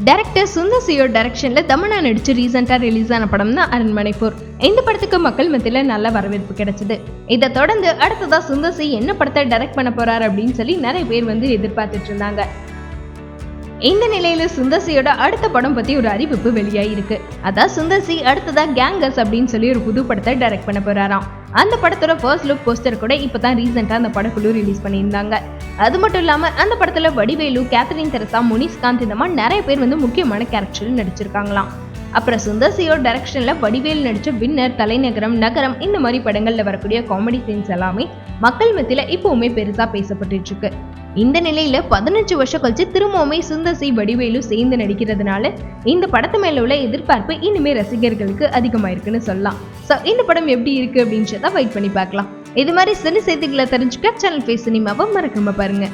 Director Sundar சியோட டைரக்ஷன்ல தமன்னா நடிச்சு ரீசெண்டா ரிலீஸ் ஆன படம் தான் அரண்மனை 4. இந்த படத்துக்கு மக்கள் மத்தியில நல்ல வரவேற்பு கிடைச்சது. இதை தொடர்ந்து அடுத்ததா சுந்தர் சி என்ன படத்தை டைரக்ட் பண்ண போறாரு அப்படின்னு சொல்லி நிறைய பேர் எதிர்பார்த்துட்டு இருந்தாங்க. இந்த நிலையில சுந்தர் சியோட அடுத்த படம் பத்தி ஒரு அறிவிப்பு வெளியாயிருக்கு. அதான் சுந்தர் சி அடுத்ததா கேங்கர்ஸ் அப்படின்னு சொல்லி ஒரு புது படத்தை டைரக்ட் பண்ண போறாராம். அந்த படத்தோட ஃபர்ஸ்ட் லுக் போஸ்டர் கூட இப்பதான் ரீசெண்டா அந்த படக்குழு ரிலீஸ் பண்ணியிருந்தாங்க. அது மட்டும் இல்லாம அந்த படத்துல வடிவேலு, கேத்ரின் தெரசா, முனிஷ்காந்த் இந்த மாதிரி நிறைய பேர் முக்கியமான கேரக்டர்ல நடிச்சிருக்காங்களாம். அப்புறம் சுந்தர் சியோட டைரக்ஷன்ல வடிவேல் நடிச்ச வின்னர், தலைநகரம், நகரம் இந்த மாதிரி படங்கள்ல வரக்கூடிய காமெடி சீன்ஸ் எல்லாமே மக்கள் மத்தியில இப்பவுமே பெருசா பேசப்பட்டு இருக்கு. இந்த நிலையில 15 வருஷம் கழிச்சு திரும்பவுமே சுந்தர் சி, வடிவேலு சேர்ந்து நடிக்கிறதுனால இந்த படத்து மேல உள்ள எதிர்பார்ப்பு இனிமே ரசிகர்களுக்கு அதிகமாயிருக்குன்னு சொல்லலாம். சோ இந்த படம் எப்படி இருக்கு அப்படின்னு வெயிட் பண்ணி பார்க்கலாம். இது மாதிரி சினி செய்திகளை தெரிஞ்சுக்க சேனல் ஃபேஸ் சினிமாவை மறக்காம பாருங்க.